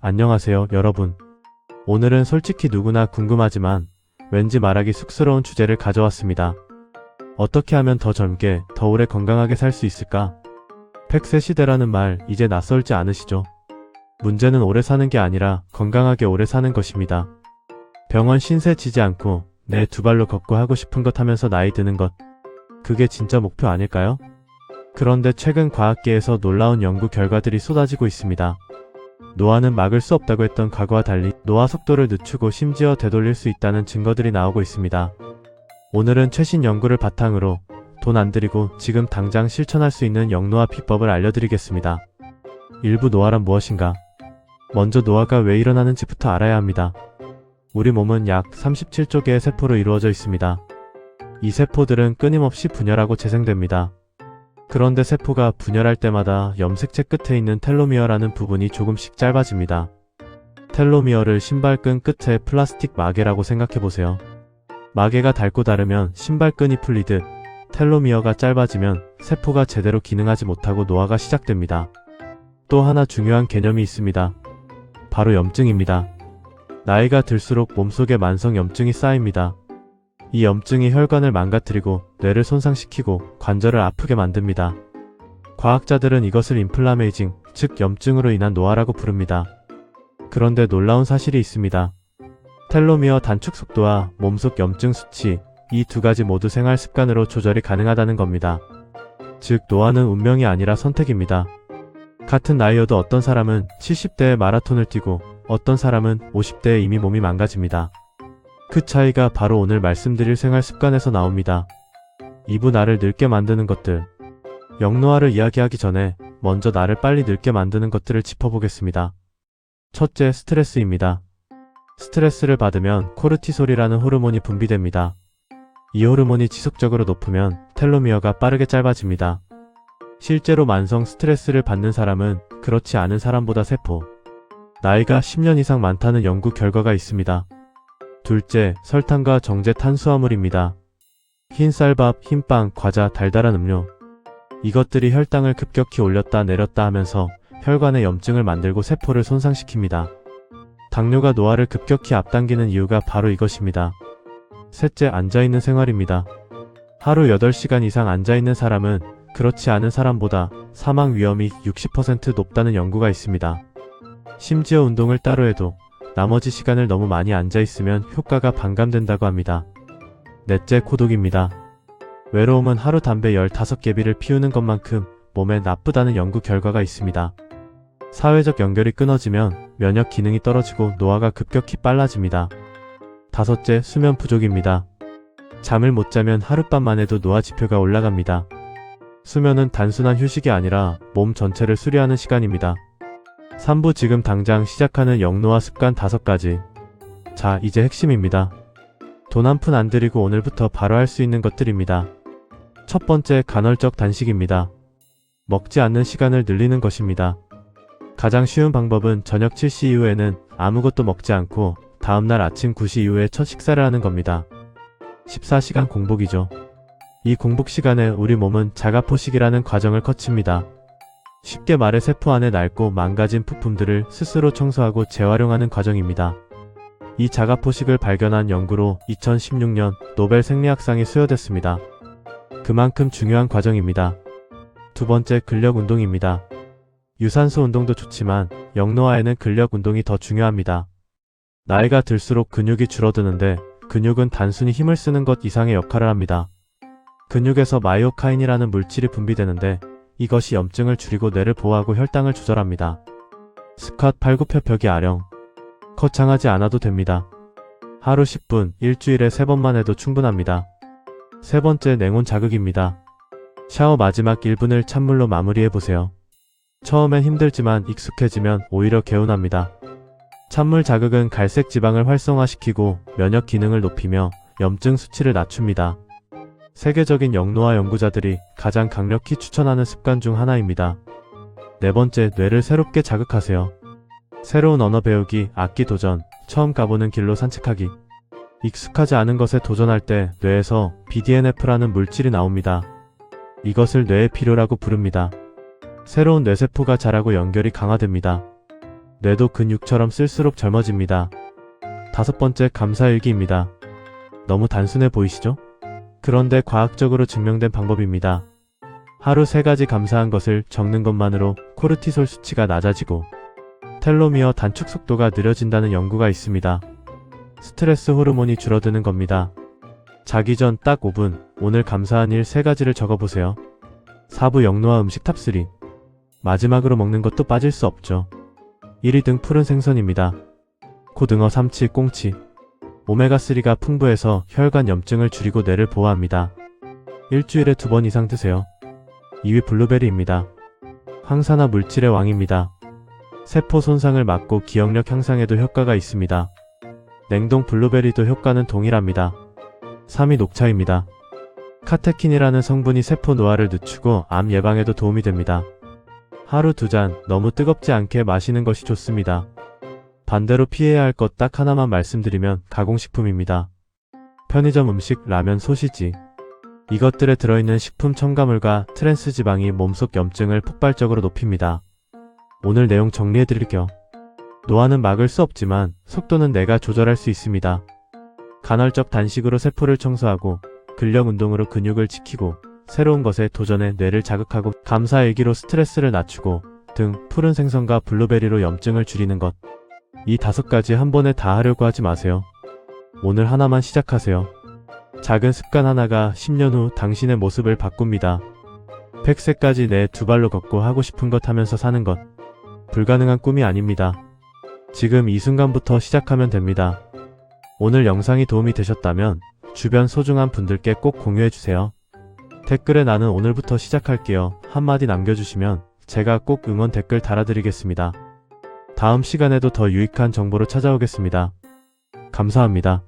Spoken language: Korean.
안녕하세요, 여러분. 오늘은 솔직히 누구나 궁금하지만 왠지 말하기 쑥스러운 주제를 가져왔습니다. 어떻게 하면 더 젊게, 더 오래 건강하게 살 수 있을까? 100세 시대라는 말 이제 낯설지 않으시죠? 문제는 오래 사는 게 아니라 건강하게 오래 사는 것입니다. 병원 신세 지지 않고 내 두 발로 걷고 하고 싶은 것 하면서 나이 드는 것. 그게 진짜 목표 아닐까요? 그런데 최근 과학계에서 놀라운 연구 결과들이 쏟아지고 있습니다. 노화는 막을 수 없다고 했던 과거와 달리 노화 속도를 늦추고 심지어 되돌릴 수 있다는 증거들이 나오고 있습니다. 오늘은 최신 연구를 바탕으로 돈 안 들이고 지금 당장 실천할 수 있는 영노화 비법을 알려드리겠습니다. 일부 노화란 무엇인가? 먼저 노화가 왜 일어나는지부터 알아야 합니다. 우리 몸은 약 37조 개의 세포로 이루어져 있습니다. 이 세포들은 끊임없이 분열하고 재생됩니다. 그런데 세포가 분열할 때마다 염색체 끝에 있는 텔로미어라는 부분이 조금씩 짧아집니다. 텔로미어를 신발끈 끝에 플라스틱 마개라고 생각해보세요. 마개가 닳고 닳으면 신발끈이 풀리듯 텔로미어가 짧아지면 세포가 제대로 기능하지 못하고 노화가 시작됩니다. 또 하나 중요한 개념이 있습니다. 바로 염증입니다. 나이가 들수록 몸속에 만성 염증이 쌓입니다. 이 염증이 혈관을 망가뜨리고 뇌를 손상시키고 관절을 아프게 만듭니다. 과학자들은 이것을 인플라메이징, 즉 염증으로 인한 노화라고 부릅니다. 그런데 놀라운 사실이 있습니다. 텔로미어 단축 속도와 몸속 염증 수치, 이 두 가지 모두 생활 습관으로 조절이 가능하다는 겁니다. 즉 노화는 운명이 아니라 선택입니다. 같은 나이여도 어떤 사람은 70대에 마라톤을 뛰고 어떤 사람은 50대에 이미 몸이 망가집니다. 그 차이가 바로 오늘 말씀드릴 생활 습관에서 나옵니다. 2부 나를 늙게 만드는 것들. 영노화를 이야기하기 전에 먼저 나를 빨리 늙게 만드는 것들을 짚어보겠습니다. 첫째, 스트레스입니다. 스트레스를 받으면 코르티솔이라는 호르몬이 분비됩니다. 이 호르몬이 지속적으로 높으면 텔로미어가 빠르게 짧아집니다. 실제로 만성 스트레스를 받는 사람은 그렇지 않은 사람보다 세포, 나이가 10년 이상 많다는 연구 결과가 있습니다. 둘째, 설탕과 정제 탄수화물입니다. 흰 쌀밥, 흰빵, 과자, 달달한 음료. 이것들이 혈당을 급격히 올렸다 내렸다 하면서 혈관에 염증을 만들고 세포를 손상시킵니다. 당뇨가 노화를 급격히 앞당기는 이유가 바로 이것입니다. 셋째, 앉아있는 생활입니다. 하루 8시간 이상 앉아있는 사람은 그렇지 않은 사람보다 사망 위험이 60% 높다는 연구가 있습니다. 심지어 운동을 따로 해도 나머지 시간을 너무 많이 앉아있으면 효과가 반감된다고 합니다. 넷째, 고독입니다. 외로움은 하루 담배 15개비를 피우는 것만큼 몸에 나쁘다는 연구 결과가 있습니다. 사회적 연결이 끊어지면 면역 기능이 떨어지고 노화가 급격히 빨라집니다. 다섯째, 수면 부족입니다. 잠을 못 자면 하룻밤만 해도 노화 지표가 올라갑니다. 수면은 단순한 휴식이 아니라 몸 전체를 수리하는 시간입니다. 3부 지금 당장 시작하는 영노화 습관 5가지. 자, 이제 핵심입니다. 돈 한 푼 안 들이고 오늘부터 바로 할 수 있는 것들입니다. 첫 번째, 간헐적 단식입니다. 먹지 않는 시간을 늘리는 것입니다. 가장 쉬운 방법은 저녁 7시 이후에는 아무것도 먹지 않고 다음날 아침 9시 이후에 첫 식사를 하는 겁니다. 14시간 공복이죠. 이 공복 시간에 우리 몸은 자가포식이라는 과정을 거칩니다. 쉽게 말해 세포 안에 낡고 망가진 부품들을 스스로 청소하고 재활용하는 과정입니다. 이 자가포식을 발견한 연구로 2016년 노벨 생리학상이 수여됐습니다. 그만큼 중요한 과정입니다. 두 번째, 근력 운동입니다. 유산소 운동도 좋지만 영노화에는 근력 운동이 더 중요합니다. 나이가 들수록 근육이 줄어드는데 근육은 단순히 힘을 쓰는 것 이상의 역할을 합니다. 근육에서 마이오카인이라는 물질이 분비되는데 이것이 염증을 줄이고 뇌를 보호하고 혈당을 조절합니다. 스쿼트, 팔굽혀 펴기, 아령. 거창하지 않아도 됩니다. 하루 10분, 일주일에 3번만 해도 충분합니다. 세 번째, 냉온 자극입니다. 샤워 마지막 1분을 찬물로 마무리해보세요. 처음엔 힘들지만 익숙해지면 오히려 개운합니다. 찬물 자극은 갈색 지방을 활성화시키고 면역 기능을 높이며 염증 수치를 낮춥니다. 세계적인 영노화 연구자들이 가장 강력히 추천하는 습관 중 하나입니다. 네 번째, 뇌를 새롭게 자극하세요. 새로운 언어 배우기, 악기 도전, 처음 가보는 길로 산책하기. 익숙하지 않은 것에 도전할 때 뇌에서 BDNF라는 물질이 나옵니다. 이것을 뇌의 피로라고 부릅니다. 새로운 뇌세포가 자라고 연결이 강화됩니다. 뇌도 근육처럼 쓸수록 젊어집니다. 5번째 감사일기입니다. 너무 단순해 보이시죠? 그런데 과학적으로 증명된 방법입니다. 하루 3가지 감사한 것을 적는 것만으로 코르티솔 수치가 낮아지고 텔로미어 단축 속도가 느려진다는 연구가 있습니다. 스트레스 호르몬이 줄어드는 겁니다. 자기 전 딱 5분 오늘 감사한 일 3가지를 적어보세요. 4부 영노화 음식 탑3. 마지막으로 먹는 것도 빠질 수 없죠. 1위 등 푸른 생선입니다. 고등어, 삼치, 꽁치. 오메가3가 풍부해서 혈관 염증을 줄이고 뇌를 보호합니다. 일주일에 2번 이상 드세요. 2위 블루베리입니다. 항산화 물질의 왕입니다. 세포 손상을 막고 기억력 향상에도 효과가 있습니다. 냉동 블루베리도 효과는 동일합니다. 3위 녹차입니다. 카테킨이라는 성분이 세포 노화를 늦추고 암 예방에도 도움이 됩니다. 하루 2잔 너무 뜨겁지 않게 마시는 것이 좋습니다. 반대로 피해야 할 것 딱 하나만 말씀드리면 가공식품입니다. 편의점 음식, 라면, 소시지. 이것들에 들어있는 식품 첨가물과 트랜스 지방이 몸속 염증을 폭발적으로 높입니다. 오늘 내용 정리해드릴게요. 노화는 막을 수 없지만 속도는 내가 조절할 수 있습니다. 간헐적 단식으로 세포를 청소하고 근력 운동으로 근육을 지키고 새로운 것에 도전해 뇌를 자극하고 감사일기로 스트레스를 낮추고 등 푸른 생선과 블루베리로 염증을 줄이는 것. 이 5가지 한 번에 다 하려고 하지 마세요. 오늘 하나만 시작하세요. 작은 습관 하나가 10년 후 당신의 모습을 바꿉니다. 100세까지 내 2발로 걷고 하고 싶은 것 하면서 사는 것. 불가능한 꿈이 아닙니다. 지금 이 순간부터 시작하면 됩니다. 오늘 영상이 도움이 되셨다면 주변 소중한 분들께 꼭 공유해주세요. 댓글에 나는 오늘부터 시작할게요 한마디 남겨주시면 제가 꼭 응원 댓글 달아드리겠습니다. 다음 시간에도 더 유익한 정보로 찾아오겠습니다. 감사합니다.